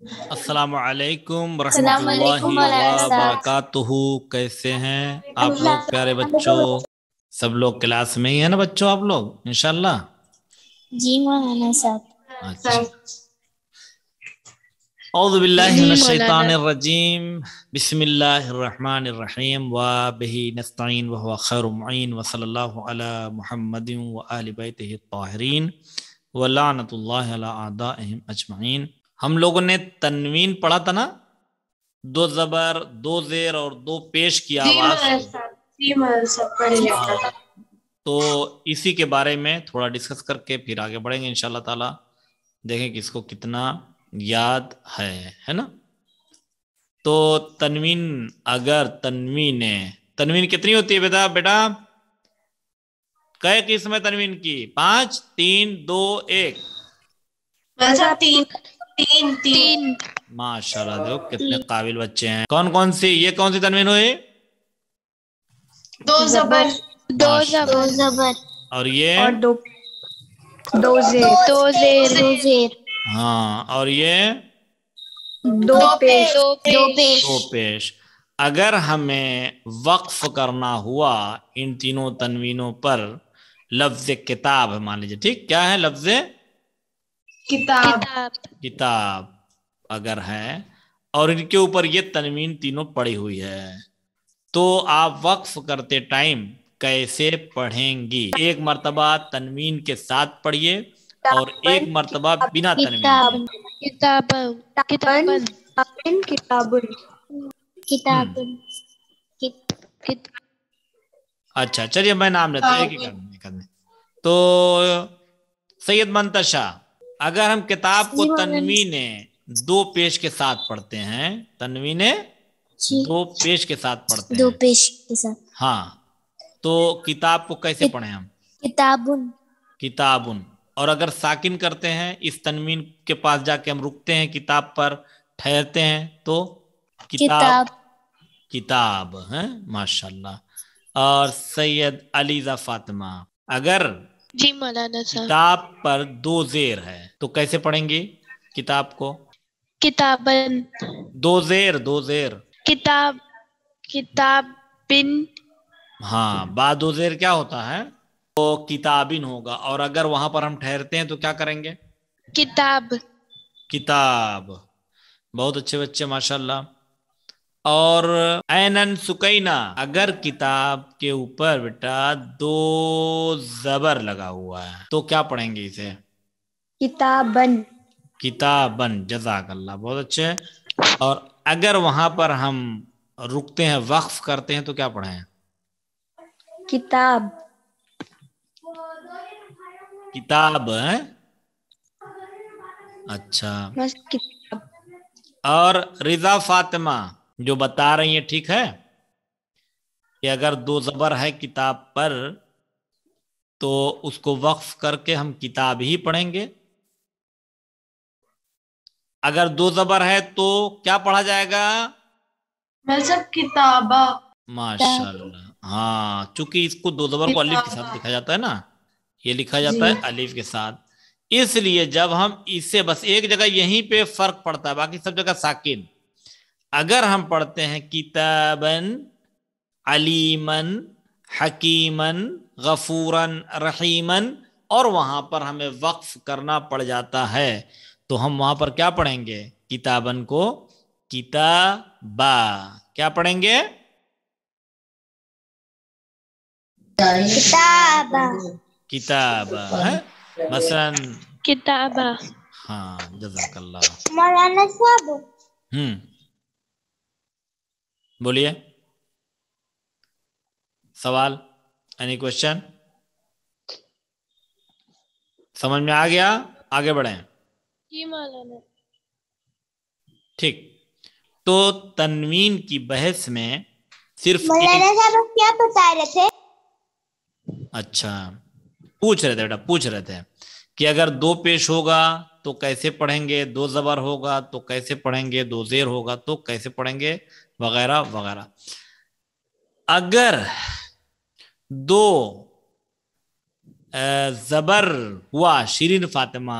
السلام علیکم ورحمۃ السلام اللہ علیکم مولانا صاحب۔ وبرکاتہ۔ کیسے ہیں آپ لوگ پیارے بچوں؟ سب لوگ کلاس میں ہی ہیں نا بچوں، آپ لوگ انشاءاللہ؟ جی مولانا صاحب۔ اچھا، اعوذ باللہ من الشیطان الرجیم، بسم اللہ الرحمن الرحیم، وبہ نستعین وہو خیر معین، وصلی اللہ علی محمد وآل بیتہ الطاہرین ولعنۃ اللہ علی اعدائہم اجمعین۔ ہم لوگوں نے تنوین پڑھا تھا نا، دو زبر، دو زیر اور دو پیش کی آواز سے۔ تو اسی کے بارے میں تھوڑا ڈسکس کر کے پھر آگے بڑھیں گے انشاءاللہ تعالی، دیکھیں کہ اس کو کتنا یاد ہے نا۔ تو تنوین، اگر تنوین کتنی ہوتی ہے بیٹا؟ کئے قسم ہے تنوین کی؟ 5 3 2 1؟ تین۔ ماشاءاللہ، دیکھو کتنے قابل بچے ہیں۔ کون کون سی؟ یہ کون سی تنوین ہوئی؟ دو زبر، دو زبر اور یہ اور دو زیر، ہاں، اور یہ دو پیش۔ دو پیش۔ اگر ہمیں وقف کرنا ہوا ان تینوں تنوینوں پر، لفظ کتاب مان لیجیے، ٹھیک؟ کیا ہے لفظ کتاب اگر ہے اور ان کے اوپر یہ تنوین تینوں پڑی ہوئی ہے، تو آپ وقف کرتے ٹائم کیسے پڑھیں گی؟ ایک مرتبہ تنوین کے ساتھ پڑھیے اور ایک مرتبہ بنا تنوین کے۔ اچھا چلیے، میں نام لیتا ہوں، ایک آدمی۔ تو سید منتشا، اگر ہم کتاب کو تنوین دو پیش کے ساتھ پڑھتے ہیں، تنوین دو پیش کے ساتھ پڑھتے ہیں، دو پیش کے ساتھ، ہاں، تو کتاب کو کیسے پڑھیں ہم؟ کتابن۔ اور اگر ساکن کرتے ہیں، اس تنوین کے پاس جا کے ہم رکتے ہیں، کتاب پر ٹھہرتے ہیں، تو کتاب ہے، ماشاءاللہ۔ اور سید علیزہ فاطمہ، اگر جی مولانا صاحب، کتاب پر دو زیر ہے تو کیسے پڑھیں گے کتاب کو؟ کتابن، دو زیر کتابن، ہاں، با دو زیر کیا ہوتا ہے؟ تو کتابن ہوگا۔ اور اگر وہاں پر ہم ٹھہرتے ہیں تو کیا کریں گے؟ کتاب۔ بہت اچھے بچے ماشاءاللہ۔ اور اینن سکینہ، اگر کتاب کے اوپر بیٹا دو زبر لگا ہوا ہے تو کیا پڑھیں گے اسے؟ کتابن، جزاک اللہ، بہت اچھے۔ اور اگر وہاں پر ہم رکتے ہیں، وقف کرتے ہیں، تو کیا پڑھیں؟ کتاب ہے، اچھا۔ اور رضا فاطمہ جو بتا رہی ہیں، ٹھیک ہے کہ اگر دو زبر ہے کتاب پر تو اس کو وقف کر کے ہم کتاب ہی پڑھیں گے، اگر دو زبر ہے تو کیا پڑھا جائے گا؟ کتابہ۔ ماشاءاللہ، ہاں، چونکہ اس کو دو زبر کو الف کے ساتھ لکھا جاتا ہے نا، یہ لکھا جاتا ہے الف کے ساتھ، اس لیے جب ہم اس سے بس ایک جگہ یہیں پہ فرق پڑتا ہے، باقی سب جگہ ساکن۔ اگر ہم پڑھتے ہیں کتابن علیمن حکیمن غفورن رحیمن، اور وہاں پر ہمیں وقف کرنا پڑ جاتا ہے، تو ہم وہاں پر کیا پڑھیں گے؟ کتابن کو کتابا، کیا پڑھیں گے؟ کتابا ہے، مثلا کتابہ۔ ہاں، جزاک اللہ۔ مولانا صاحب، بولیے، سوال، اینی کوشچن؟ سمجھ میں آ گیا؟ آگے بڑھیں۔ جی مولانا۔ ٹھیک، تو تنوین کی بحث میں صرف مولانا صاحب کیا بتا رہے تھے؟ اچھا، پوچھ رہے تھے کہ اگر دو پیش ہوگا تو کیسے پڑھیں گے، دو زبر ہوگا تو کیسے پڑھیں گے، دو زیر ہوگا تو کیسے پڑھیں گے، وغیرہ وغیرہ۔ اگر دو زبر ہوا، شیرین فاطمہ،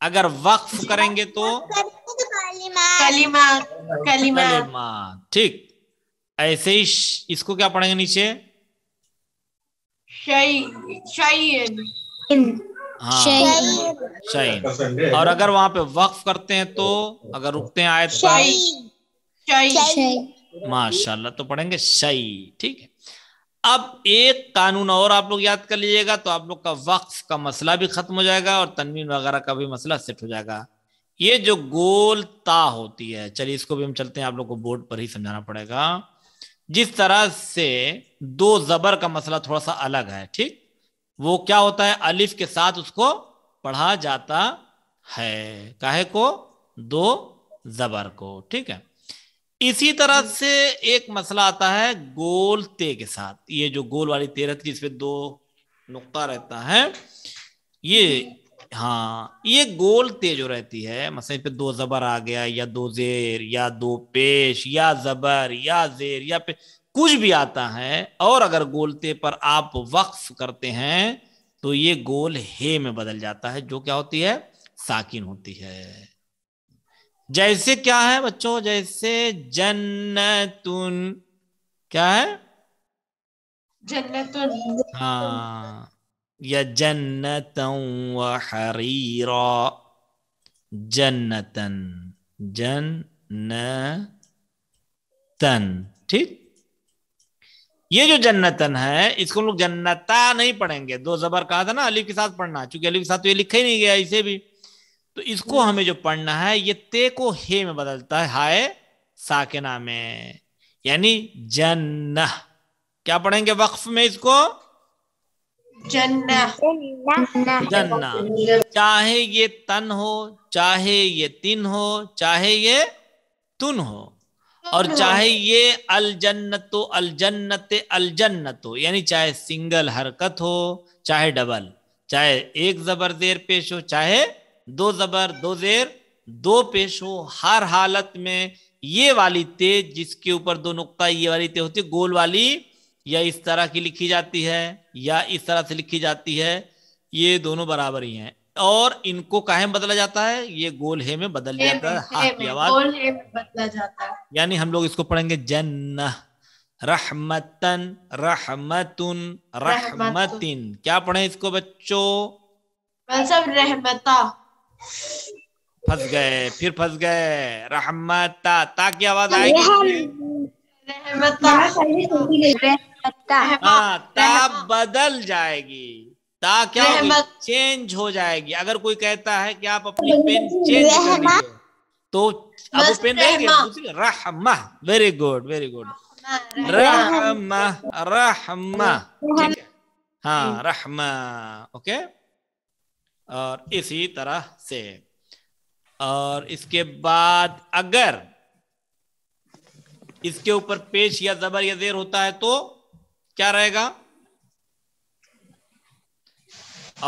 اگر وقف کریں گے تو کلمات کلمات. ٹھیک. ایسے ہی اس کو کیا پڑھیں گے نیچے؟ شیئن. ہاں شعین. اور اگر وہاں پہ وقف کرتے ہیں تو اگر رکتے ہیں آیت پر ماشاء اللہ تو پڑھیں گے شعی. ٹھیک ہے. اب ایک قانون اور آپ لوگ یاد کر لیجیے گا تو آپ لوگ کا وقف کا مسئلہ بھی ختم ہو جائے گا اور تنوین وغیرہ کا بھی مسئلہ سیٹ ہو جائے گا. یہ جو گول تا ہوتی ہے، چلیے اس کو بھی ہم چلتے ہیں، آپ لوگ کو بورڈ پر ہی سمجھانا پڑے گا. جس طرح سے دو زبر کا مسئلہ تھوڑا سا الگ ہے. ٹھیک. وہ کیا ہوتا ہے؟ الف کے ساتھ اس کو پڑھا جاتا ہے. کاہے کو؟ دو زبر کو. ٹھیک ہے. اسی طرح سے ایک مسئلہ آتا ہے گول تے کے ساتھ. یہ جو گول والی تے رہتی ہے جس پہ دو نقطہ رہتا ہے، یہ ہاں یہ گول تے جو رہتی ہے، مثلا پہ دو زبر آ گیا یا دو زیر یا دو پیش یا زبر یا زیر یا پہ کچھ بھی آتا ہے، اور اگر گول تے پر آپ وقف کرتے ہیں تو یہ گول ہے میں بدل جاتا ہے، جو کیا ہوتی ہے؟ ساکن ہوتی ہے. جیسے کیا ہے بچوں؟ جیسے جنتن. کیا ہے؟ جنتن. ہاں. یا جنتن وحریرا. جنتن جنتن. ٹھیک. یہ جو جنتن ہے اس کو ہم لوگ جنتا نہیں پڑھیں گے. دو زبر کہا تھا نا الف کے ساتھ پڑھنا، چونکہ الف کے ساتھ تو یہ لکھا ہی نہیں گیا اسے بھی، تو اس کو ہمیں جو پڑھنا ہے یہ تے کو ہے میں بدلتا ہے، ہائے ساکنہ میں، یعنی جنہ. کیا پڑھیں گے وقف میں اس کو؟ جنہ. جنہ. چاہے یہ تن ہو، چاہے یہ تن ہو، چاہے یہ تن ہو، اور چاہے یہ الجنت الجنت الجنت ہو، یعنی چاہے سنگل حرکت ہو چاہے ڈبل، چاہے ایک زبر زیر پیش ہو چاہے دو زبر دو زیر دو پیش ہو، ہر حالت میں یہ والی تے جس کے اوپر دو نقطہ یہ والی تے ہوتی ہے گول والی، یا اس طرح کی لکھی جاتی ہے یا اس طرح سے لکھی جاتی ہے، یہ دونوں برابر ہی ہیں. اور ان کو کہاں میں بدلا جاتا ہے؟ یہ گول ہے میں بدل جاتا ہے، ہاتھ کی آواز. گول ہے میں بدلا جاتا ہے. یعنی ہم لوگ اس کو پڑھیں گے جنہ رحمتن رحمتن رحمتن. کیا پڑھیں اس کو بچوں؟ مطلب رحمتا. پھنس گئے، پھر پھنس گئے. رحمتا تا کی آواز آئے گی. رحمتا. ہاں تا بدل جائے گی. تا کیا ہوگی؟ چینج ہو جائے گی. اگر کوئی کہتا ہے کہ آپ اپنی پین چینج کر لیجیے تو اب وہ پین رہے گی دوسری. رحمہ. Very good very good. رحمہ رحمہ. ٹھیک ہے. ہاں رحمہ. اوکے. اور اسی طرح سے، اور اس کے بعد اگر اس کے اوپر پیش یا زبر یا زیر ہوتا ہے تو کیا رہے گا؟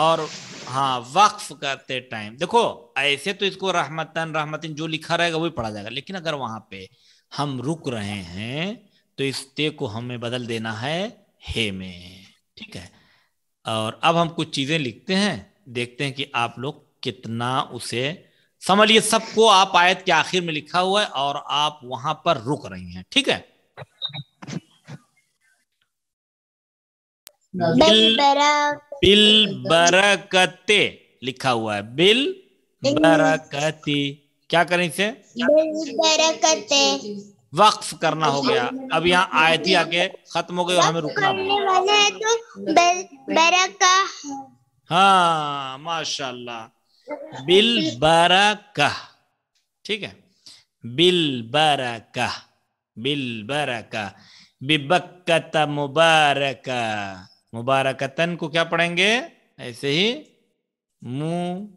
اور ہاں وقف کرتے ٹائم دیکھو ایسے تو اس کو رحمتن رحمتن جو لکھا رہے گا وہی پڑھا جائے گا، لیکن اگر وہاں پہ ہم رک رہے ہیں تو اس تے کو ہمیں بدل دینا ہے ہے میں. ٹھیک ہے. اور اب ہم کچھ چیزیں لکھتے ہیں، دیکھتے ہیں کہ آپ لوگ کتنا اسے سمجھ لیے. سب کو آپ آیت کے آخر میں لکھا ہوا ہے اور آپ وہاں پر رک رہی ہیں. ٹھیک ہے. بالبرکت لکھا ہوا ہے. بالبرکتی. کیا کریں اسے؟ وقف کرنا ہو گیا. اب یہاں آیت ہی آگے ختم ہو گئی اور ہمیں رکنا پڑا. ہاں ماشاء اللہ. بالبرکہ. ٹھیک ہے. بالبرکہ بالبرکہ. ببکت مبارکہ. مبارکتن کو کیا پڑھیں گے؟ ایسے ہی مبارکتن.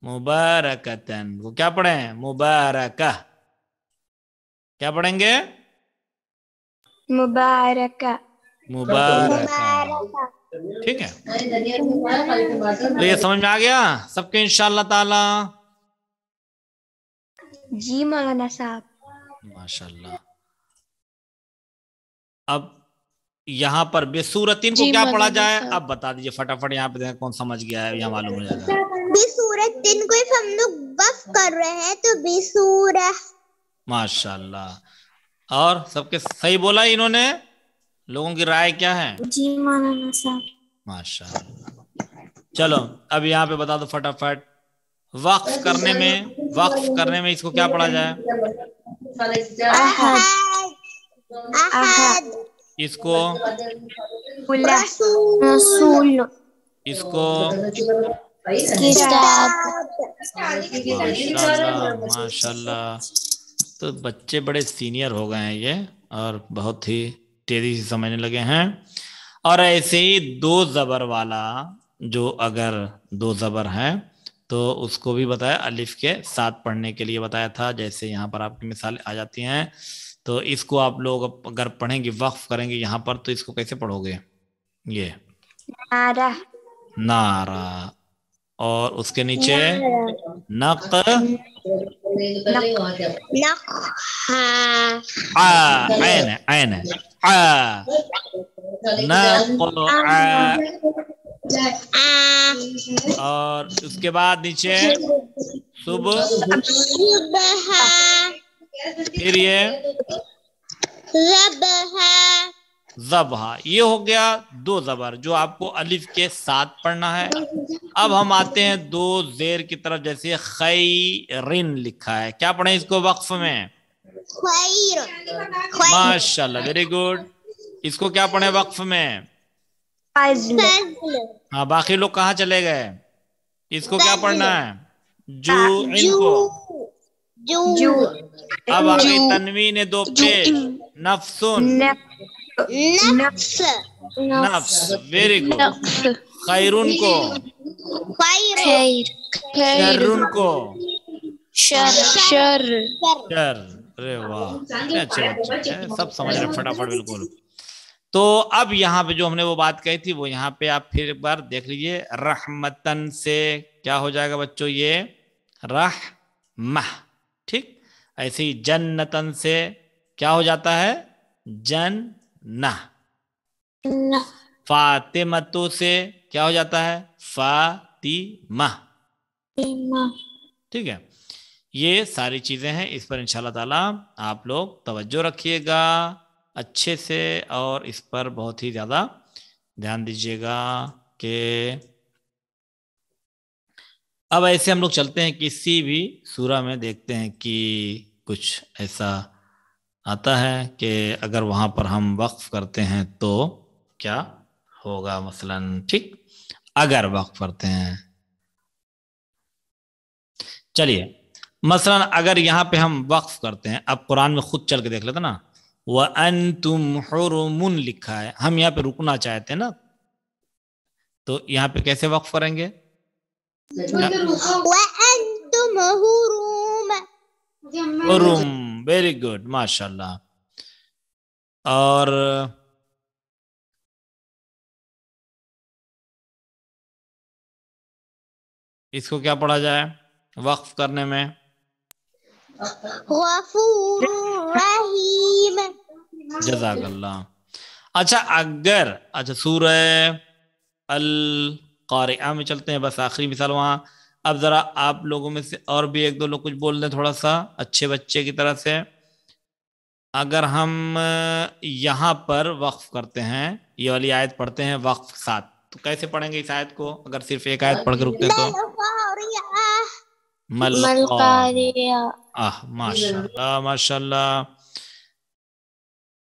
مبارکتن کو کیا پڑھیں؟ مبارکہ. کیا پڑھیں گے؟ مبارکہ. مبارکہ. ٹھیک ہے. تو یہ سمجھ میں آ گیا سب کے انشاءاللہ تعالی؟ جی مولانا صاحب. ماشاءاللہ. اب یہاں پر بسورتن کو جی کیا پڑھا مولانا جائے؟ صاحب۔ اب بتا دیجئے فٹافٹ، یہاں پہ کون سمجھ گیا ہے یہاں معلوم ہو جائے گا۔ بسورتن کو ہم لوگ وقف کر رہے ہیں تو بسورہ۔ ماشاء اللہ، اور سب کے صحیح بولا انہوں نے، لوگوں کی رائے کیا ہے؟ جی مولانا صاحب۔ ماشاء اللہ۔ چلو اب یہاں پہ بتا دو فٹافٹ، وقف کرنے میں اس کو کیا پڑھا جائے؟ احد، احد، اس کو، رسول، اس کو، کتاب۔ ماشاء اللہ ماشاء اللہ۔ تو بچے بڑے سینئر ہو گئے ہیں یہ، اور بہت ہی تیزی سے سمجھنے لگے ہیں۔ اور ایسے ہی دو زبر والا، جو اگر دو زبر ہے تو اس کو بھی بتایا، الف کے ساتھ پڑھنے کے لیے بتایا تھا، جیسے یہاں پر آپ کی مثال آ جاتی ہیں۔ تو اس کو آپ لوگ اگر پڑھیں گے، وقف کریں گے یہاں پر، تو اس کو کیسے پڑھو گے؟ یہ نعرہ، نعرہ، اور اس کے نیچے نق، عین عین نقع، اور اس کے بعد نیچے صبح، پھر یہ ذبح۔ یہ ہو گیا دو زبر جو آپ کو الف کے ساتھ پڑھنا ہے۔ اب ہم آتے ہیں دو زیر کی طرف، جیسے خیرن لکھا ہے، کیا پڑھیں اس کو وقف میں؟ خیر، ماشاءاللہ، ویری گڈ۔ اس کو کیا پڑھیں وقف میں؟ فضل، ہاں، باقی لوگ کہاں چلے گئے؟ اس کو کیا پڑھنا ہے؟ جو، ان کو۔ جو، اب آ گئی تنوین دو پیش، نفسن، نفس، نفس، ویری گڈ۔ خیرن کو، خیر، شرن کو، شر، شر۔ ارے واہ، کتنے اچھے بچے ہیں، سب سمجھ رہے فٹافٹ، بالکل۔ تو اب یہاں پہ جو ہم نے وہ بات کہی تھی، وہ یہاں پہ آپ پھر ایک بار دیکھ لیجئے، رحمتن سے کیا ہو جائے گا بچوں؟ یہ رحمہ، ٹھیک۔ ایسے ہی جنتن سے کیا ہو جاتا ہے؟ جنہ۔ فاطمتو سے کیا ہو جاتا ہے؟ فاطمہ، ٹھیک ہے۔ یہ ساری چیزیں ہیں، اس پر انشاءاللہ تعالی آپ لوگ توجہ رکھیے گا اچھے سے، اور اس پر بہت ہی زیادہ دھیان دیجیے گا کہ اب ایسے ہم لوگ چلتے ہیں کسی بھی سورہ میں، دیکھتے ہیں کہ کچھ ایسا آتا ہے کہ اگر وہاں پر ہم وقف کرتے ہیں تو کیا ہوگا مثلاً، ٹھیک، اگر وقف کرتے ہیں۔ چلیے مثلاً اگر یہاں پہ ہم وقف کرتے ہیں، اب قرآن میں خود چل کے دیکھ لیتے نا، وَأَنْتُمْ حُرُمٌ لکھا ہے، ہم یہاں پہ رکنا چاہتے ہیں نا، تو یہاں پہ کیسے وقف کریں گے؟ وَأَنْتُمْ حُرُمٌ، حرم، ویری گڈ، ماشاءاللہ۔ اور اس کو کیا پڑھا جائے وقف کرنے میں؟ غفور رحیم۔ جزاک اللہ۔ اچھا اگر، اچھا سورہ القارعہ میں چلتے ہیں، بس آخری مثال وہاں۔ اب ذرا آپ لوگوں میں سے اور بھی ایک دو لوگ کچھ بول دیں تھوڑا سا اچھے بچے کی طرح سے۔ اگر ہم یہاں پر وقف کرتے ہیں، یہ والی آیت پڑھتے ہیں وقف ساتھ، تو کیسے پڑھیں گے اس آیت کو؟ اگر صرف ایک آیت پڑھ کے رکتے ہیں تو ملقاریہ، ماشاءاللہ ماشاءاللہ۔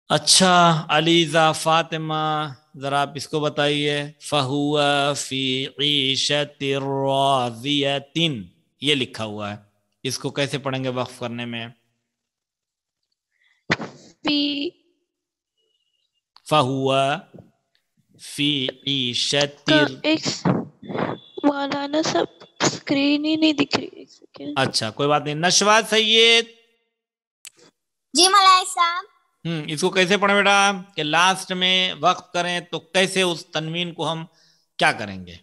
اچھا علیزہ فاطمہ، ذرا آپ اس کو بتائیے، فَهُوَ فِي عِيشَةٍ رَاضِيَةٍ، یہ لکھا ہوا ہے، اس کو کیسے پڑھیں گے وقف کرنے میں؟ فَهُوَ فِي عِيشَةٍ، مولانا سب اسکرین ہی نہیں دکھ رہی۔ اچھا کوئی بات نہیں۔ نشوہ سید، جی مولانا صاحب، اس کو کیسے پڑھیں بیٹا کہ لاسٹ میں وقف کریں تو کیسے اس تنوین کو ہم کیا کریں گے؟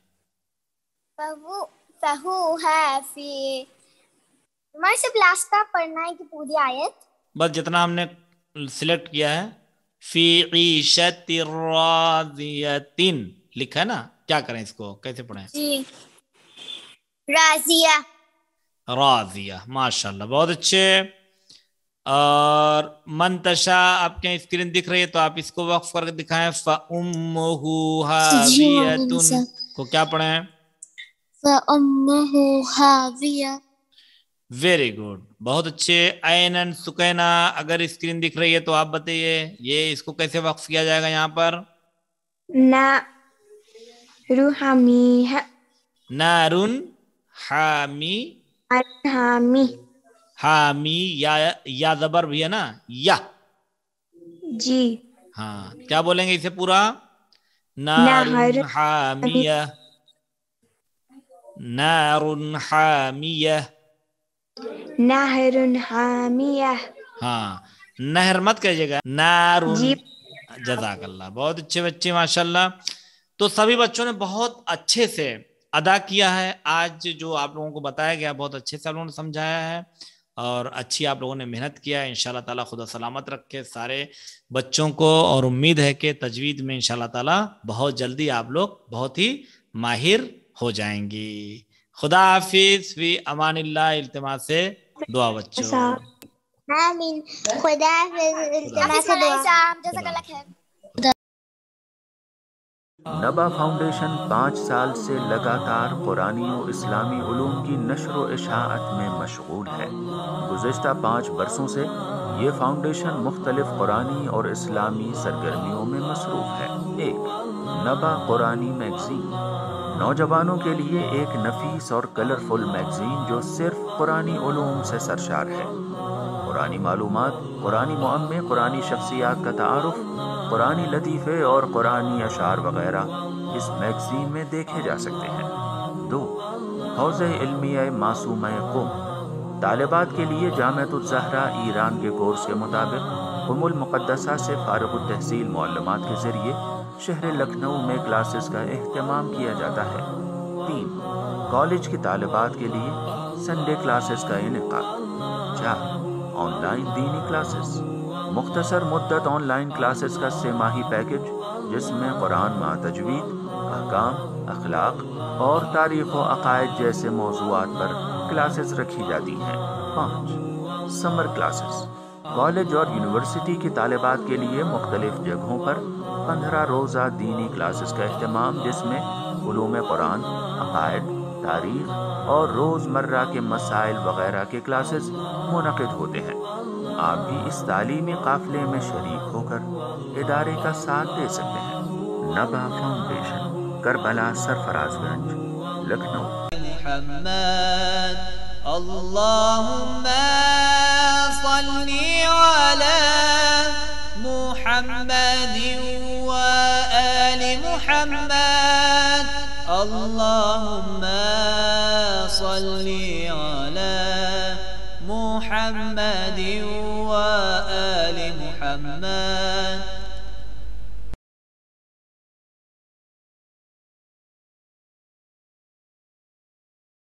فہو ہے فی، ہمارے صرف لاسٹ کا پڑھنا ہے کہ پوری آیت، بس جتنا ہم نے سلیکٹ کیا ہے، فی عیشت راضیۃ لکھا ہے نا, کیا کریں اس کو, کیسے پڑھیں؟ جی راضیہ. راضیہ, ماشاء اللہ بہت اچھے. اور منتشا آپ کے اسکرین دکھ رہی ہے تو آپ اس کو وقف کر کے دکھائیں. فَأُمُّهُ هَاوِيَةٌ کو کیا پڑھیں؟ فَأُمُّهُ هَاوِيَةٌ. ویری گڈ, بہت اچھے. عینن سکینہ اگر اسکرین دکھ رہی ہے تو آپ بتائیے یہ اس کو کیسے وقف کیا جائے گا یہاں پر؟ نارun حامیہ. نارن حامی, حامی. حامی یا زبر بھی ہے نا, یا. جی ہاں, کیا بولیں گے اسے پورا؟ نارن حامیہ, نارن حامیہ. نہر حامیہ. ہاں, نہر مت کہیے گا, نارن. جی جزاک اللہ, بہت اچھے بچے ماشاءاللہ. تو سبھی بچوں نے بہت اچھے سے ادا کیا ہے. آج جو آپ لوگوں کو بتایا گیا بہت اچھے سے آپ لوگوں نے سمجھایا ہے اور اچھی آپ لوگوں نے محنت کیا ہے. انشاءاللہ تعالیٰ خدا سلامت رکھے سارے بچوں کو, اور امید ہے کہ تجوید میں انشاءاللہ تعالیٰ بہت جلدی آپ لوگ بہت ہی ماہر ہو جائیں گی. خدا حافظ, فی امان اللہ. التماس سے دعا بچوں. آمین. خدا حافظ. التماس سے دعا. نبا فاؤنڈیشن 5 سال سے لگاتار قرآنی و اسلامی علوم کی نشر و اشاعت میں مشغول ہے. گزشتہ 5 برسوں سے یہ فاؤنڈیشن مختلف قرآنی اور اسلامی سرگرمیوں میں مصروف ہے. 1. نبا قرآنی میگزین, نوجوانوں کے لیے ایک نفیس اور کلرفل میگزین جو صرف قرآنی علوم سے سرشار ہے. قرآنی معلومات, قرآنی معمے, قرآنی شخصیات کا تعارف, قرآنی لطیفے اور قرآنی اشعار وغیرہ اس میگزین میں دیکھے جا سکتے ہیں. 2. حوزہ علمیہ معصومہ قم, طالبات کے لیے جامعۃ الزہرا ایران کے کورس کے مطابق ام المقدسہ سے فارغ التحصیل معلمات کے ذریعے شہر لکھنؤ میں کلاسز کا اہتمام کیا جاتا ہے. 3. کالج کی طالبات کے لیے سنڈے کلاسز کا انعقاد. 4. آن لائن دینی کلاسز, مختصر مدت آن لائن کلاسز کا 3 ماہی پیکج جس میں قرآن مع تجوید, احکام, اخلاق اور تاریخ و عقائد جیسے موضوعات پر کلاسز رکھی جاتی ہیں. 5. سمر کلاسز, کالج اور یونیورسٹی کی طالبات کے لیے مختلف جگہوں پر 15 روزہ دینی کلاسز کا اہتمام جس میں علوم قرآن, عقائد, تاریخ اور روزمرہ کے مسائل وغیرہ کے کلاسز منعقد ہوتے ہیں. آپ بھی اس تعلیمی قافلے میں شریک ہو کر ادارے کا ساتھ دے سکتے ہیں. نبا فاؤنڈیشن, کربلا سرفراز گنج, لکھنؤ. محمد اللهم صل على محمد وآل محمد اللهم صل على محمد وآل محمد